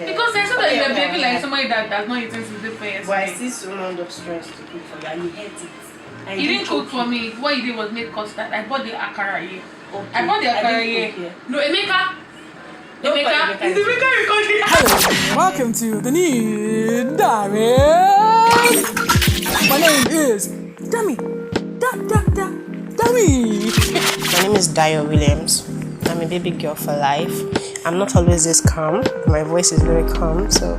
Because there's somebody in the baby like somebody that does not eat since the first. But I see so much of stress to cook for you and you hate it. You didn't cook for me. What you did was make custard. I bought the akara here. Okay. I bought the akara here. No, Emeka. Emeka. Is Emeka recording? Welcome to the NUDE Diaries. My name is Dami. Dami. My name is Dayo Williams. I'm a baby girl for life. I'm not always this calm. My voice is very calm. So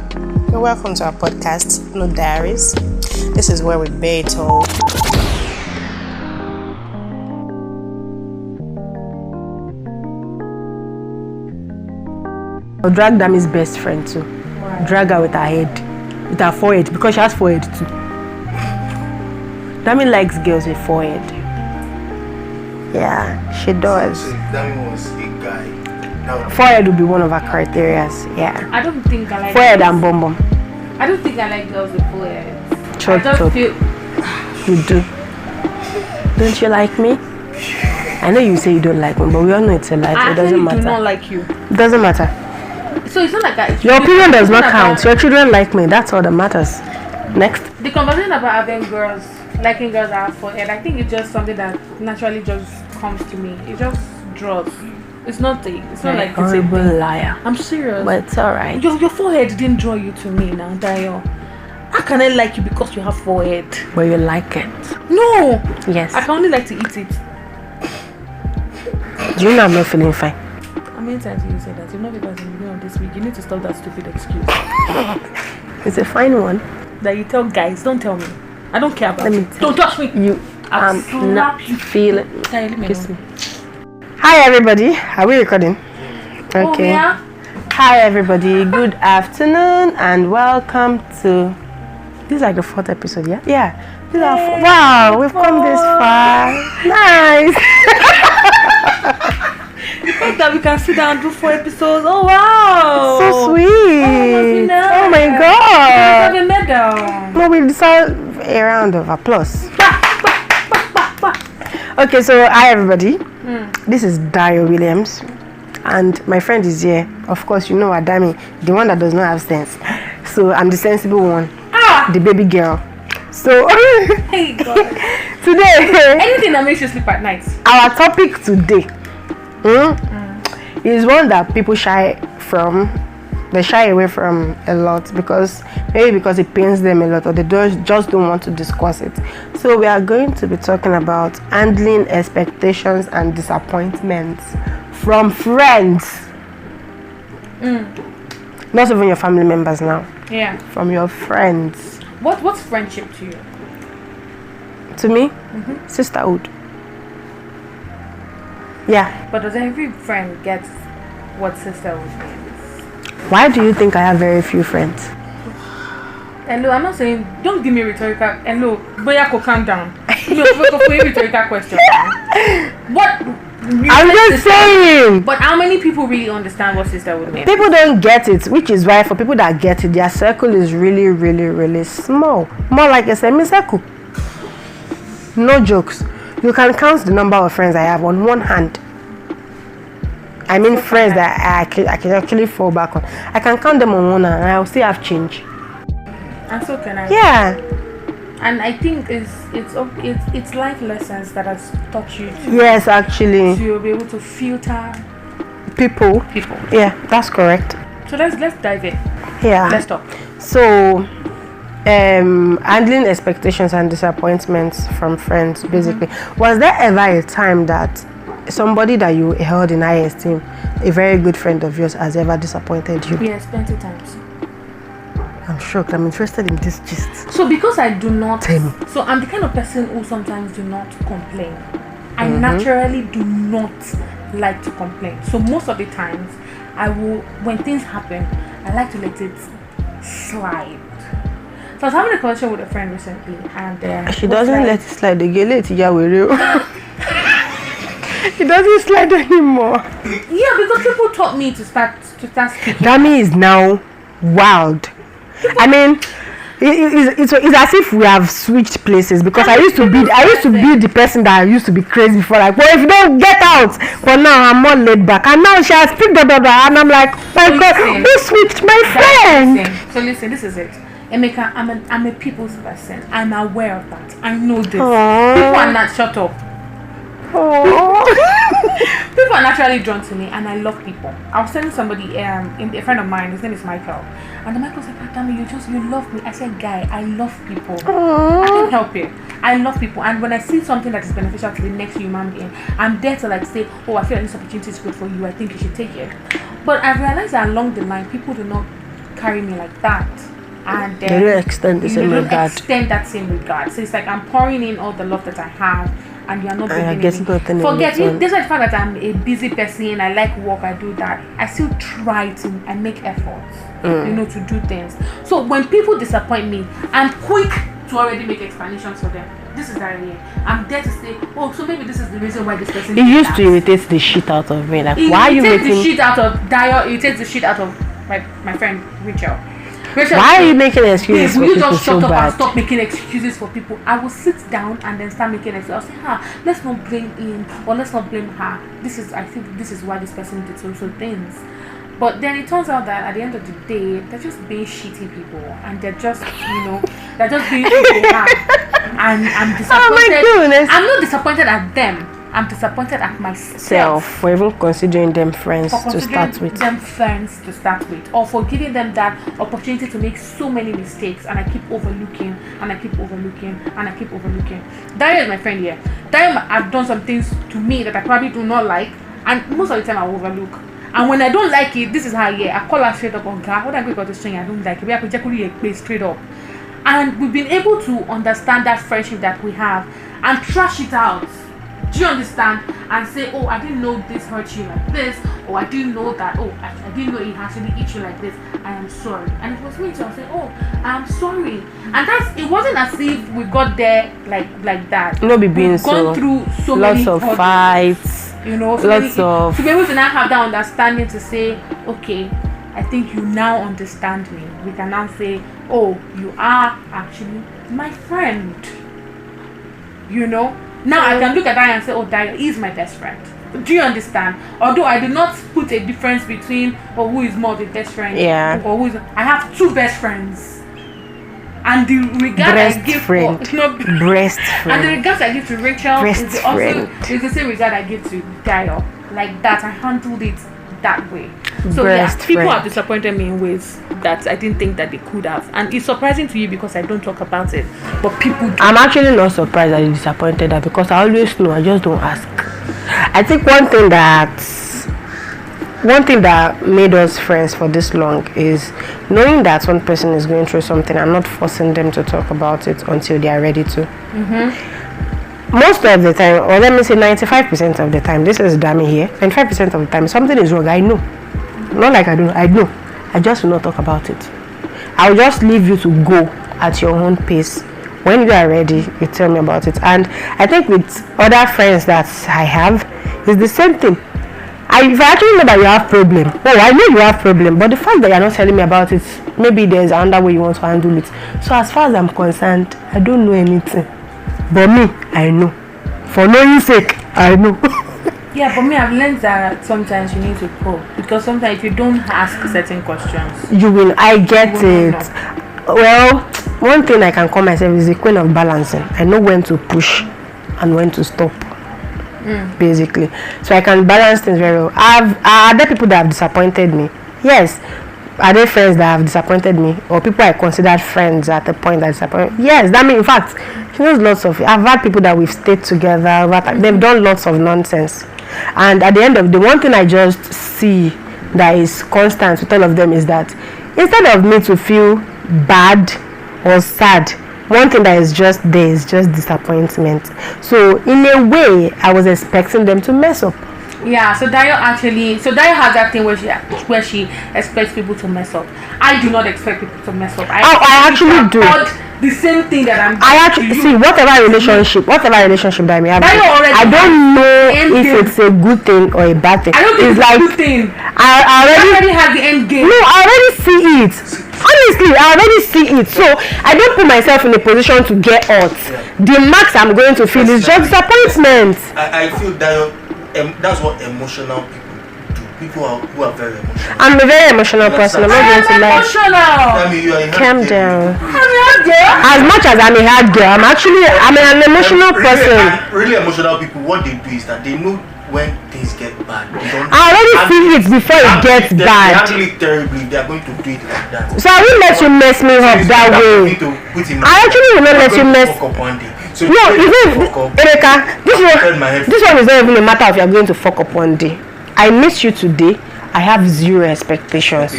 you're welcome to our podcast, NUDE Diaries. This is where we bear it all. I'll drag Dami's best friend too. Wow. Drag her with her head, with her forehead, because she has forehead too. Dami likes girls with forehead. Yeah, she does. Dami was a guy. Forehead would be one of her criteria. Yeah. I don't think I like forehead and bum bum. I don't think I like girls with foreheads. Chop, I just feel you do. Don't you like me? I know you say you don't like me, but we all know it's a lie. So it doesn't matter. I do not like you. It doesn't matter. So it's not like that. Your opinion does not count. Your children like me. That's all that matters. Next. The conversation about having girls, liking girls that have forehead, I think it's just something that naturally just comes to me. It just draws. It's not like it's a horrible liar. I'm serious. But it's alright. Your forehead didn't draw you to me now, Dayo. How can I like you because you have forehead? But you like it. No. Yes. I can only like to eat it. Do you know I'm not feeling fine? How many times did you say that? You've not been in the beginning of this week. You need to stop that stupid excuse. It's a fine one. That you tell guys, don't tell me. I don't care about it. Don't touch me. I'm not feeling. Kiss me. Hi everybody. Are we recording? Okay. Oh, yeah? Hi everybody. Good afternoon and welcome to. This is like the 4th episode, yeah? Yeah. Wow, we've come this far. Nice. The fact that we can sit down and do 4 episodes. Oh wow. So sweet. Oh my god. Have a medal. No, we deserve a round of applause. Okay, so hi everybody. This is Dayo Williams and my friend is here. Of course, you know Dami, the one that does not have sense. So I'm the sensible one, the baby girl. So hey God. Today, anything that makes you sleep at night. Our topic today is one that people shy from. They shy away from a lot because it pains them a lot, or they just don't want to discuss it. So we are going to be talking about handling expectations and disappointments from friends. Not even your family members now. Yeah. From your friends. What's friendship to you? To me, sisterhood. Yeah. But does every friend get what sisterhood means? Why do you think I have very few friends? Hello, I'm not saying, don't give me rhetorical. Hello, Boya, calm down. No, rhetorical question. What? I'm just saying. But how many people really understand what sisterhood means? People don't get it, which is why for people that get it, their circle is really, really, really small. More like a semicircle. No jokes. You can count the number of friends I have on one hand. I mean, so friends that I can actually fall back on. I can count them on one hand and I'll still have change. And so can I. Yeah. And I think it's life lessons that has taught you to. Yes, actually. To be able to filter people. Yeah, that's correct. So let's dive in. Yeah. Let's talk. So, handling expectations and disappointments from friends, basically. Was there ever a time that somebody that you held in high esteem, a very good friend of yours, has ever disappointed you? Yes, plenty times. I'm shocked. I'm interested in this gist. So because I do not, tell me. So I'm the kind of person who sometimes do not complain. I naturally do not like to complain. So most of the times, when things happen, I like to let it slide. So I was having a conversation with a friend recently, and she doesn't let it slide. The girl let it with you. It doesn't slide anymore. Yeah, because people taught me to start speaking. Dami is now wild. I mean, it's as if we have switched places, because I used to be the person that I used to be crazy before, like, well, if you don't get out, but now I'm more laid back, and now she has picked up, and I'm like, my God, who switched my friend? So listen, this is it. Emeka, I'm a people's person. I'm aware of that. I know this. Aww. People are not shut up. People are naturally drawn to me, and I love people. I was telling somebody, a friend of mine, his name is Michael, and the Michael said, Dami, you love me. I said, guy, I love people. I can't help it. I love people, and when I see something that is beneficial to the next human being, I'm there to like say, oh, I feel like this opportunity is good for you. I think you should take it. But I realized that along the line, people do not carry me like that. And they don't extend the same regard. Extend that same regard. So it's like I'm pouring in all the love that I have, and you're not giving me. Forget it. Despite the fact that I'm a busy person, I like work, I do that. I still try to. I make efforts, to do things. So when people disappoint me, I'm quick to already make explanations for them. This is diarrhea. I'm there to say, oh, so maybe this is the reason why this person. It used to irritate the shit out of me. Like, why are you making? It takes the shit out of Dayo. It takes the shit out of my friend Rachel. Why are you making excuses for people so bad? And stop making excuses for people. I will sit down and then start making excuses. I'll say, let's not blame him or let's not blame her. I think this is why this person did so things. But then it turns out that at the end of the day, they're just being shitty people, and they're just, they're just being who they are. And I'm disappointed. Oh my goodness. I'm not disappointed at them. I'm disappointed at myself for even considering them friends to start with. Or for giving them that opportunity to make so many mistakes, and I keep overlooking, and I keep overlooking, and I keep overlooking. Dayo is my friend here. Dayo have done some things to me that I probably do not like, and most of the time I overlook. And when I don't like it, this is how I call her straight up on God. What I'm going to say, I don't like it. I could just straight up. And we've been able to understand that friendship that we have and trash it out. Do you understand? And say, oh, I didn't know this hurt you like this, or I didn't know that, oh, I didn't know it actually hit you like this. I am sorry. And it was me too. I said, oh, I'm sorry. And it wasn't as if we got there like that. No, we've gone through so lots many of fights. To be able to now have that understanding to say, okay, I think you now understand me. We can now say, oh, you are actually my friend. Now I can look at that and say, oh, Dayo is my best friend. Do you understand? Although I do not put a difference between who is more the best friend. Yeah. Or I have two best friends. And the regard I give breast friend. And the regards I give to Rachel is the same regard I give to Dayo. Like that, I handled it that way. So people have disappointed me in ways that I didn't think that they could have, and it's surprising to you because I don't talk about it, but people do. I'm actually not surprised that you disappointed her, because I always know, I just don't ask. I think one thing that made us friends for this long is knowing that one person is going through something and not forcing them to talk about it until they are ready to. Most of the time, or let me say 95% of the time, this is Dami here, 95% of the time, something is wrong. I know. Not like I don't know. I know. I just will not talk about it. I'll just leave you to go at your own pace. When you are ready, you tell me about it. And I think with other friends that I have, it's the same thing. If I actually know that you have problem, I know you have problem, but the fact that you're not telling me about it, maybe there's another way you want to handle it. So as far as I'm concerned, I don't know anything. But me, I know. For knowing sake, I know. Yeah, for me, I've learned that sometimes you need to pull, because sometimes if you don't ask certain questions, you will. I get it. Well, one thing I can call myself is the queen of balancing. I know when to push and when to stop. Basically, so I can balance things very well. Are there people that have disappointed me? Yes. Are there friends that have disappointed me, or people I considered friends at the point that disappointed me? Yes, that means, in fact, she knows lots of. I've had people that we've stayed together, they've done lots of nonsense, and at the end of the one thing I just see that is constant with all of them is that instead of me to feel bad or sad, one thing that is just there is just disappointment. So in a way, I was expecting them to mess up. Yeah, so Dayo has that thing where she expects people to mess up. I do not expect people to mess up. I actually do. The same thing that I actually see whatever relationship that I may have. I don't know if it's a good thing or a bad thing. I don't think it's like a good thing. I already have the end game. No, I already see it. Honestly, I already see it. So I don't put myself in a position to get hurt. The max I'm going to feel is just disappointment. I feel that that's what emotional people do. People who are very emotional. I'm a very emotional person. I'm not going to lie. I mean, you are a Calm down. I'm a hard girl. As much as I'm a hard girl, I'm an emotional person. Really emotional people, what they do is that they know when things get bad. I already feel it before it gets They bad. handle it terribly. They are going to do it like that. So I won't let you mess me up that way. I actually will not let you mess. So No, Ereka, this one is not even a matter of you're going to fuck up one day. I miss you today. I have zero expectations.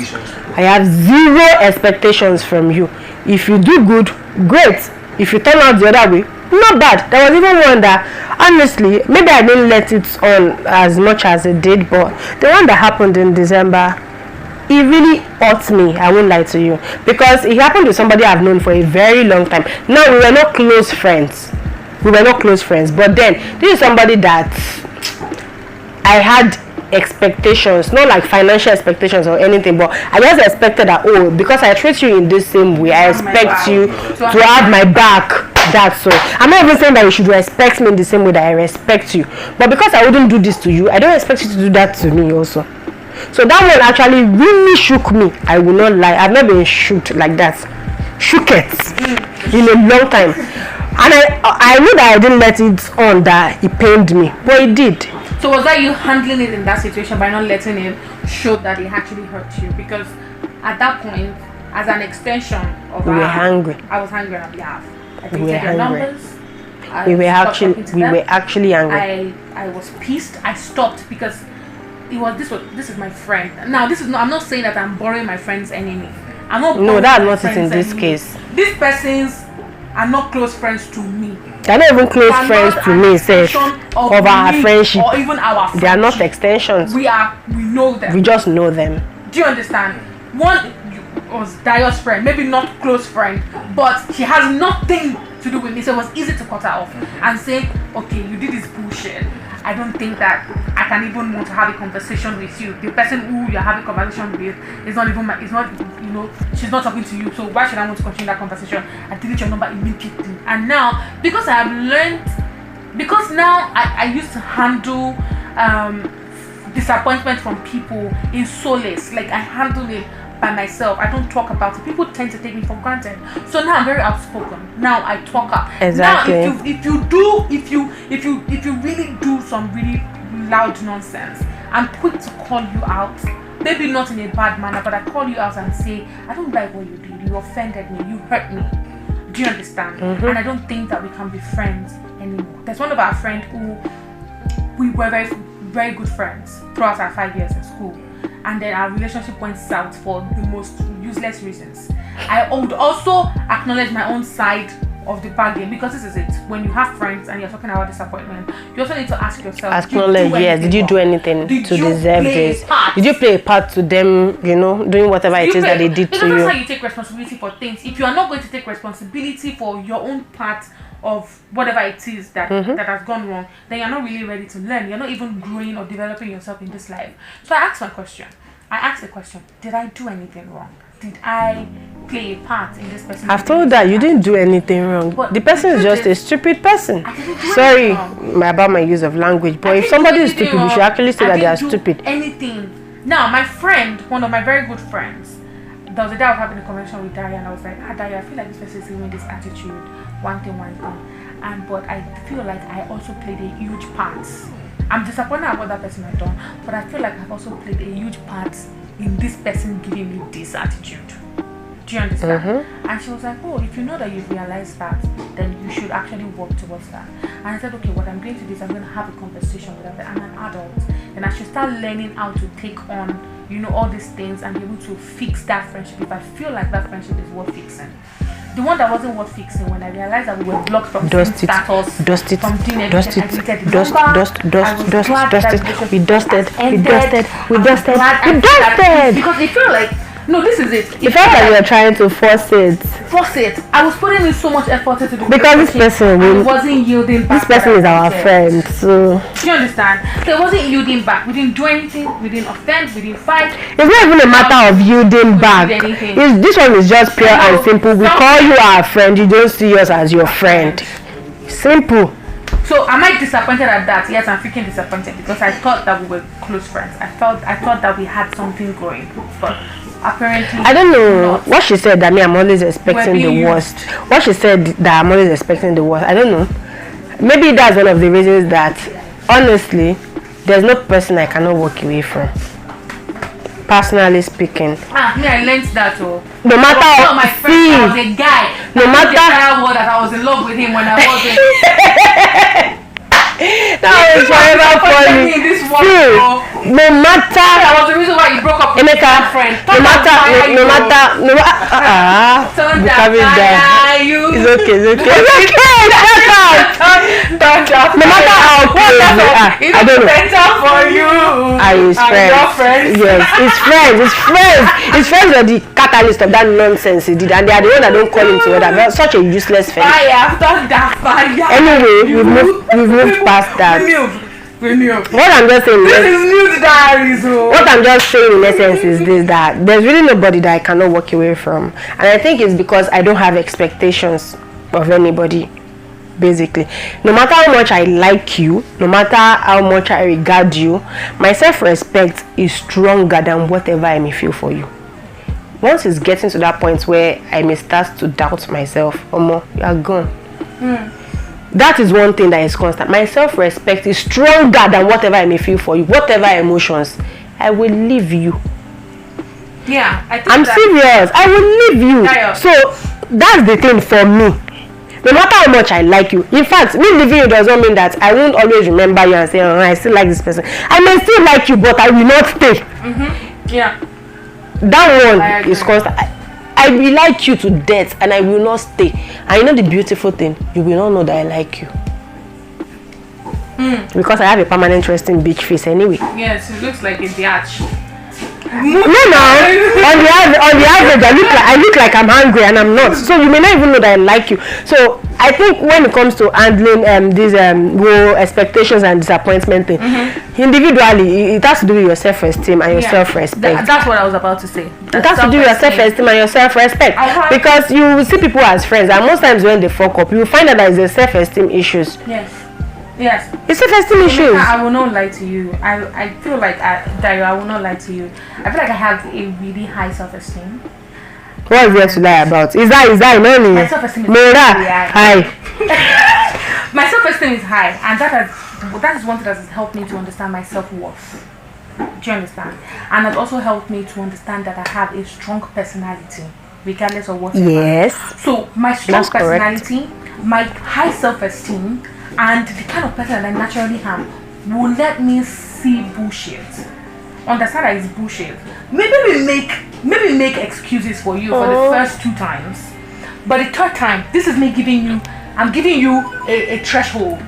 I have zero expectations from you. If you do good, great. If you turn out the other way, not bad. There was even one that, honestly, maybe I didn't let it on as much as it did, but the one that happened in December, it really hurt me. I won't lie to you, because it happened to somebody I've known for a very long time. Now, we were not close friends. But then this is somebody that I had expectations, not like financial expectations or anything, but I just expected that, oh, because I treat you in this same way, I expect you to have my back. That's so. I'm not even saying that you should respect me in the same way that I respect you, but because I wouldn't do this to you, I don't expect you to do that to me also. So that one actually really shook me. I will not lie. I've not been shook like that. Shook it in a long time. And I knew that I didn't let it on, that it pained me, but it did. So was that you handling it in that situation by not letting him show that it actually hurt you? Because at that point, as an extension of we were hungry. I was hungry on behalf. I We were your hungry. numbers. We were actually angry. I was pissed. I stopped because this is my friend. Now I'm not saying that I'm borrowing my friend's enemy. I'm not. No, that's not it in this case. These persons are not close friends to me. They're not even close friends to me, safe. Of our friendship. Or even our friendship. They are not extensions. We know them. We just know them. Do you understand? One was Dayo's friend, maybe not close friend, but she has nothing to do with me, so it was easy to cut her off and say, okay, you did this bullshit. I don't think that I can even want to have a conversation with you. The person who you're having a conversation with is not even she's not talking to you, so why should I want to continue that conversation? I delete your number immediately. And now, because I have learned, because now I used to handle disappointment from people in solace. Like, I handle it by myself. I don't talk about it. People tend to take me for granted. So now I'm very outspoken. Now I talk up. Exactly. Now if you really do some really loud nonsense, I'm quick to call you out. Maybe not in a bad manner, but I call you out and say, I don't like what you did. You offended me. You hurt me. Do you understand? And I don't think that we can be friends anymore. There's one of our friends who we were very, very good friends throughout our 5 years at school. And then our relationship went south for the most useless reasons. I would also acknowledge my own side of the bargain, because this is it. When you have friends and you're talking about disappointment, you also need to ask yourself, acknowledge, yes, did you do anything to deserve this? Did you play a part to them, doing whatever it is that they did to you? That's how you take responsibility for things. If you are not going to take responsibility for your own part of whatever it is that has gone wrong, then you're not really ready to learn. You're not even growing or developing yourself in this life. So I asked the question, did I do anything wrong? Did I play a part in this person? I've told that you didn't do anything wrong. But the person is just a stupid person. Sorry about my use of language, but if somebody is stupid, we should actually say that they are stupid. Anything. Now, my friend, one of my very good friends, there was a day I was having a conversation with Daria, and I was like, Daria, I feel like this person is giving me this attitude, one thing. But I feel like I also played a huge part. I'm disappointed about what that person had done, but I feel like I've also played a huge part in this person giving me this attitude. Do you understand? And she was like, oh, if you know that you've realized that, then you should actually work towards that. And I said, okay, what I'm going to do is I'm going to have a conversation with her. I'm an adult, and I should start learning how to take on, all these things and be able to fix that friendship if I feel like that friendship is worth fixing. The one that wasn't worth fixing, when I realized that we were blocked from status, from doing everything, we dusted. Because they feel like No, this is it. It felt like you're trying to force it. Force it. I was putting in so much effort into the Because this person and it wasn't yielding back. This person is our friend, so do you understand? So it wasn't yielding back. We didn't do anything. We didn't offend. We didn't fight. it's not even a matter of yielding back. did anything. This one is just pure and simple. We call you our friend, you don't see us as your friend. Simple. So am I disappointed at that? Yes, I'm freaking disappointed because I thought that we were close friends. I thought that we had something going, but apparently I don't know not. what she said that me I'm always expecting We're being the used. worst. What she said that I'm always expecting the worst. I don't know. Maybe that's one of the reasons that honestly there's no person I cannot walk away from. Personally speaking. Me, I learned that too. No matter One of my friends, I was a guy. No matter- that I was in love with him when I wasn't. that was forever funny. This one, See, oh. no matter That was the reason why you broke up with Emeka, your friend. no matter You. it's okay, no matter how close we are, I don't know. For you. Are his friends? Yes, his friends were the catalyst of that nonsense he did, and they are the one that don't call him together. They're such a useless friend. I have done that fire. Anyway, we've moved past that. What I'm just saying This is, is NUDE Diaries. what I'm just saying in essence is this, that there's really nobody that I cannot walk away from, and I think it's because I don't have expectations of anybody. Basically, no matter how much I like you, no matter how much I regard you, my self-respect is stronger than whatever I may feel for you. Once it's getting to that point where I may start to doubt myself, Omo, you are gone. That is one thing that is constant. My self-respect is stronger than whatever I may feel for you, whatever emotions. I will leave you. Yeah, I think I'm serious. I will leave you. Dayo. So that's the thing for me. No matter how much I like you. In fact, me leaving you does not mean that I won't always remember you and say, oh, I still like this person. I may still like you, but I will not stay. Yeah. That I one agree. is constant. I will like you to death and I will not stay. And you know the beautiful thing? You will not know that I like you. Because I have a permanent resting beach face anyway. Yes, it looks like a biatch. No. On the average, I look like I'm hungry and I'm not. So you may not even know that I like you. So I think when it comes to handling these low expectations and disappointment thing, individually, it has to do with your self-esteem and your self-respect. That's what I was about to say. It has to do with your self-esteem and your self-respect. Because you will see people as friends, and most times when they fuck up, you will find that there is a self-esteem issues. Yes. It's self-esteem issues. I will not lie to you. I feel like Dayo, I will not lie to you. I feel like I have a really high self-esteem. What is there to lie about? Is that My self-esteem is really high. Hi. My self-esteem is high, and that is one thing that has helped me to understand my self-worth. Do you understand? And it also helped me to understand that I have a strong personality, regardless of what. Yes. So my strong That's correct. personality, my high self-esteem, and the kind of person that I naturally am will let me see bullshit. Understand that it's bullshit. Maybe make excuses for you for the first 2 times, but the 3rd time, this is me I'm giving you a threshold.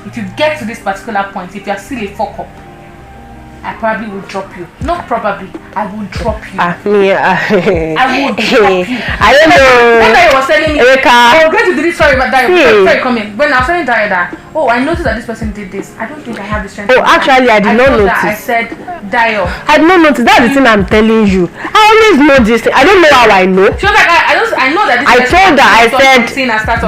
If you get to this particular point, if you are still a fuck up, I probably will drop you. Not probably, I will drop you. I will drop you. I don't know. When Dayo was telling me, Erika. I was going to do this. Sorry about Dayo. Sorry, come in. When I was telling Dayo that, I noticed that this person did this. I don't think I have the strength. Actually, I did not thought notice. that I said, Dayo. I did not notice. That's the thing I'm telling you. I always know this thing. I don't know how I know. She was like, I know that this I person. told her, I said,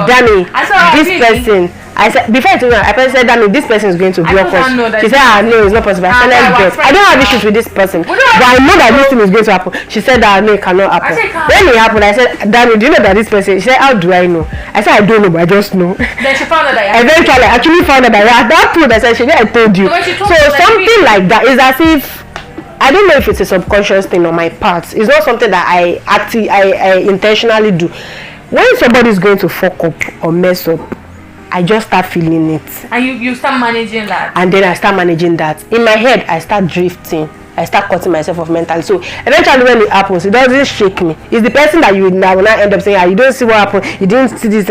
Dami, this person. I said, before I told her, I said, Dami, this person is going to block us. She said, no, it's not possible. I said, let's bet. I don't have issues with this person, but I know that this thing is going to happen. She said that no, it cannot happen. When it happened, I said, Dami, do you know that this person? She said, how do I know? I said, I don't know, but I just know. Then she found out that Eventually, I actually found out that that truth. I said, she I told you. So something like that is as if, I don't know if it's a subconscious thing on my part. It's not something that I intentionally do. When somebody is going to fuck up or mess up, I just start feeling it. And you start managing that. And then I start managing that. In my head, I start drifting. I start cutting myself off mentally. So eventually when it happens, it doesn't shake me. It's the person that will now end up saying, you don't see what happened, you didn't see this.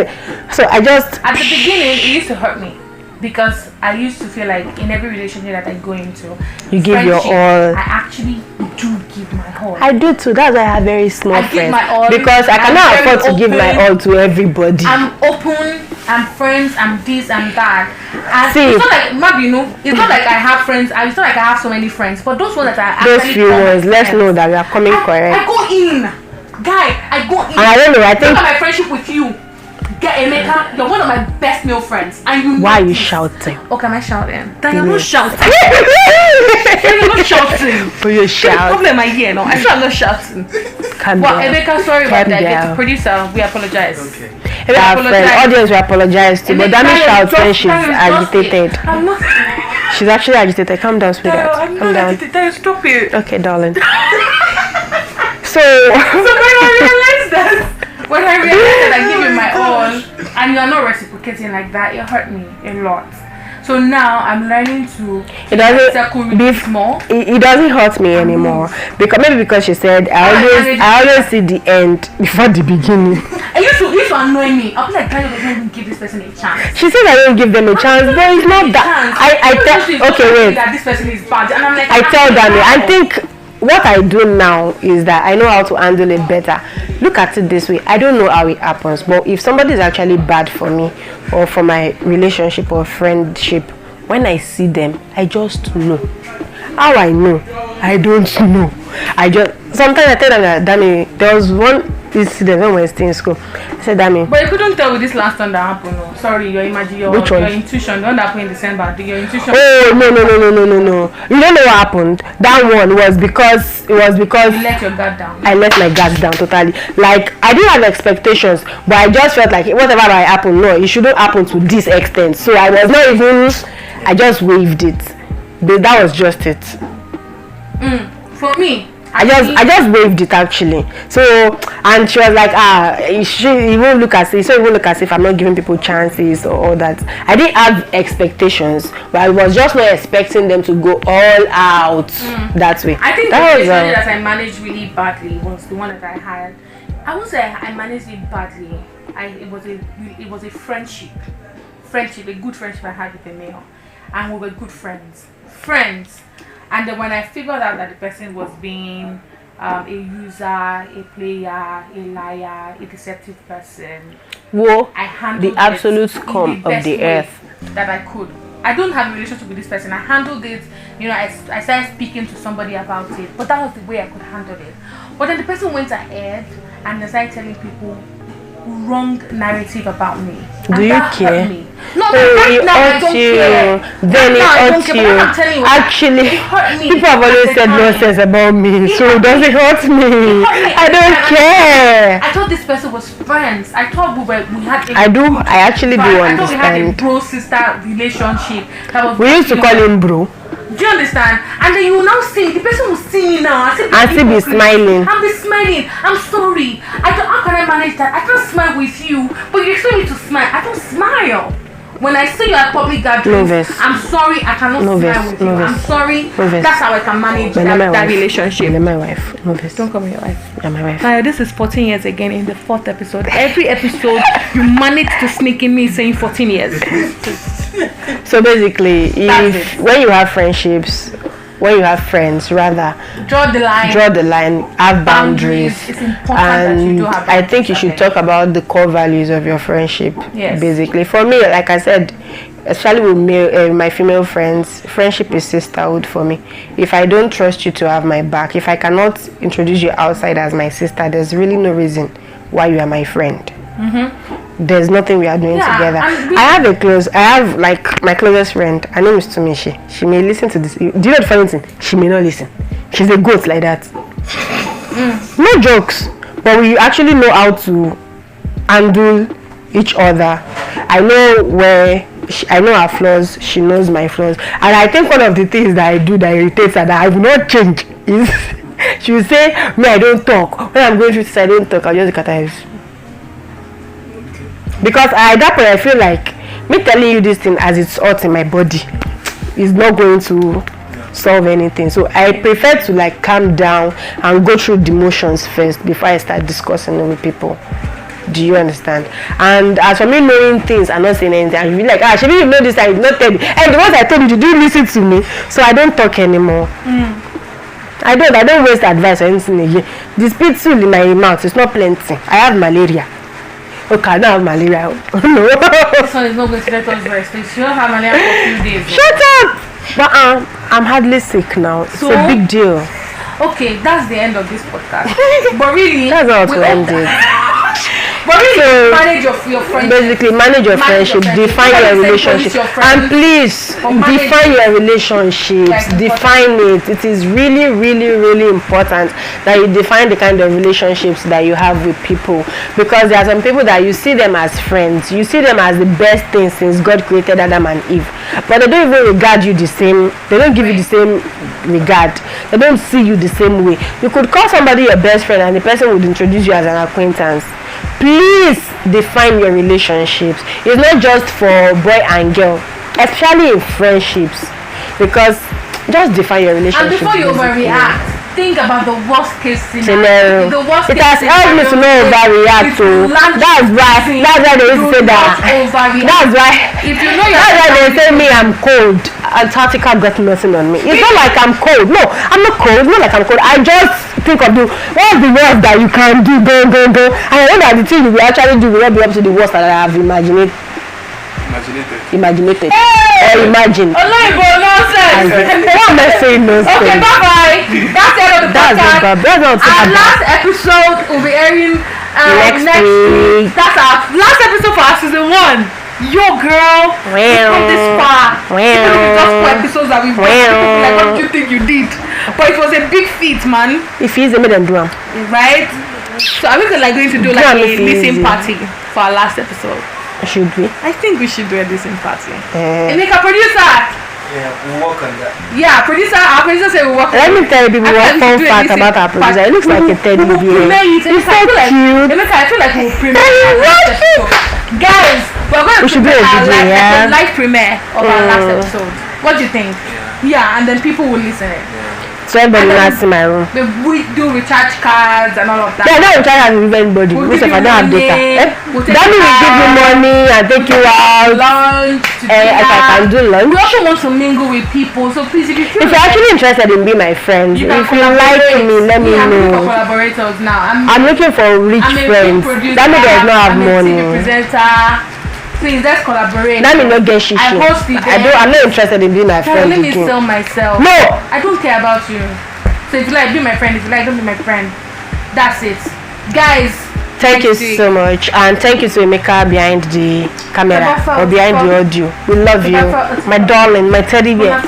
So I just... At the beginning, it used to hurt me. because I used to feel like in every relationship that I go into, You give your friendship, all. I actually do give my all. I do too. That's why I have very small I give friends. my all. Because I I'm cannot very afford to give my open. all to everybody. I'm open, I'm friends, I'm this, I'm that. And See. it's not like maybe it's not like I have friends. It's not like I have so many friends, but those ones that I Those actually few call my ones, let's friends, know that we are coming I correct. go in, guy. I go in. And I don't know, I think. Look at my friendship with you. Get Emeka, you're one of my best male friends, and you. Why are know you this. shouting? Okay, am I shouting? Then you're not shouting. You're You're not shouting. For your The shout. problem I hear, no, I sure I'm not shouting. Calm Well, down. Emeka, sorry about Calm that. down. The producer, we apologize. Okay. Our friend, apologize. audience, we apologize to, but Dami shouts when she's agitated. I'm not. She's actually agitated. Calm down, sweetheart. I'm Calm not down. agitated. Stop it. Okay, darling. So, So when I realized that I give you my all, and you are not reciprocating like that, it hurt me a lot. So now I'm learning to it doesn't circle be really small. it doesn't hurt me anymore because she said I always see the end before the beginning. It used to annoy me. I'll be like, Dayo doesn't even give this person a chance. She said I don't give them a chance, but it's not that. I tell. Okay, wait. That this person is bad, and I'm like, I tell Dami, I think what I do now is that I know how to handle it better. Look at it this way. I don't know how it happens, but if somebody is actually bad for me or for my relationship or friendship, when I see them, I just know. How I know? I don't know. I just sometimes I tell them that Dami, there was one incident when we were still in school. I said, Dami. But you couldn't tell with this last one that happened. No. Sorry, your Which one? intuition. The one that happened in December. Your intuition. Oh no. You don't know what happened. That one was because You let your guard down. I let my guard down totally. Like I didn't have expectations, but I just felt like whatever might happen, no, it shouldn't happen to this extent. So I was not even. I just waved it. But that was just it. For me, I just waved it actually. So and she was like, it won't look as if I'm not giving people chances or all that. I didn't have expectations, but I was just not expecting them to go all out that way. I think that the was relationship that I managed really badly was the one that I had. I won't say I managed it badly. It was a friendship, a good friendship I had with a male, and we were good friends. And then when I figured out that the person was being a user, a player, a liar, a deceptive person, Whoa, I handled the absolute it scum in of best the way earth. that I could. I don't have a relationship with this person. I handled it, I started speaking to somebody about it, but that was the way I could handle it. But then the person went ahead and started telling people wrong narrative about me. Do you care? No, It now I hurt don't you. care. Then it Now I don't hurt care, but I'm telling you. you, Actually, it hurt me people have at always the said time. nonsense about me, so it doesn't hurt me. hurt me I at the don't time. care. I thought this person was friends. I thought we had a I actually do I thought we had a understand. bro-sister relationship. That was We used to call him bro. Do you understand? And then you will now see the person will see me now and still be smiling. I'll be smiling. I'm sorry. How can I manage that? I can't smile with you, but you expect me to smile. I don't smile. When I see you at public gatherings, Novice. I'm sorry, I cannot Novice, smile with you. novice. I'm sorry. Novice. That's how I can manage that relationship. You're my wife. Novice. Don't call me your wife. You're my wife. Dayo, this is 14 years again in the 4th episode. Every episode, you manage to sneak in me saying 14 years. So basically, That's it. when you have friendships, when you have friends, rather Draw the line. have boundaries. It's important that you And do have I think you boundaries, should okay. talk about the core values of your friendship. Yes. Basically, for me, like I said, especially with my female friends, friendship is sisterhood for me. If I don't trust you to have my back, if I cannot introduce you outside as my sister, there's really no reason why you are my friend. There's nothing we are doing Yeah, together. and I have like my closest friend. Her name is Tumishi. She may listen to this. Do you know the funny thing? She may not listen. She's a goat like that. No jokes, but we actually know how to handle each other. I know her flaws. She knows my flaws, and I think one of the things that I do that irritates her that I will not change is she will say, "Me, I don't talk. When I'm going through this, I don't talk. I'll just look at her." Because at that point I feel like me telling you this thing as it's hot in my body is not going to solve anything. So I prefer to like calm down and go through the motions first before I start discussing it with people. Do you understand? And as for me knowing things and not saying anything, I feel like, should you know this, I did not tell you. And the ones I told you, you didn't listen to me. So I don't talk anymore. I don't waste advice or anything again. The spittle in my mouth is not plenty. I have malaria. Okay, I don't have malaria. No. This one is not going to let us rest. You don't have malaria for a few days. Shut up! But I'm hardly sick now. It's a big deal. Okay, that's the end of this podcast. But really, that's not to end it. But really, manage your friendship. Basically, manage your friendship, define your relationship, and please define your relationships. Define it. It is really, really, really important that you define the kind of relationships that you have with people, because there are some people that you see them as friends, you see them as the best thing since God created Adam and Eve, but they don't even regard you the same. They don't give you the same regard. They don't see you the same way. You could call somebody your best friend, and the person would introduce you as an acquaintance. Please define your relationships. It's not just for boy and girl, especially in friendships, because just define your relationship. And before you overreact, think about the worst case scenario. It has helped me to not overreact. That's why they used to say that. That's why they say me I'm cold. Antarctica got nothing on me. It's not like I'm cold. No, I'm not cold. It's not like I'm cold. I just think of what's the worst that you can do. Go. And I know that the thing you will actually do will not be up to the worst that I have imagined. Imaginated. Hey! Or imagine. Nonsense. What am I saying? Nonsense. Okay, bye. That's the end of the podcast. Our last episode will be airing next week. That's our last episode for our season 1. Yo, girl, we've come this far. Just 4 episodes that we've watched. Like, what do you think you did? But it was a big feat, man. If he's a middle drum, right? So are we going to do like a listening party for our last episode? Should we? I think we should do a listening party. Emeka, producer. Yeah, we'll work on that. Yeah, producer. Our producer said we'll work on that. Let me tell you people one fun fact about our producer. It looks like a teddy bear. He's so cute. Emeka, I feel like we'll premiere our last episode. Guys, we're going to do a live premiere of our last episode. What do you think? Yeah, and then people will listen. So everybody will see my room. We do recharge cards and all of that. Yeah, not recharge cards with anybody. If I don't have data. That means we give you money and take you out. Lunch. If I can do lunch. We also want to mingle with people. So please, if you're actually interested in being my friend, if you like me, let me know. Collaborators now. I'm looking for rich friends. That means does not have money. Please, let's collaborate. Let me not get shishi. I'm not interested in being my friend. Let me sell myself. No! I don't care about you. So if you like, be my friend. If you like, don't be my friend. That's it. Guys, thank you so much. And thank you to Emeka behind the camera or behind the audio. We love you. My darling, my teddy bear.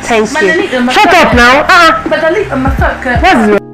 Thank you. Shut up now. What's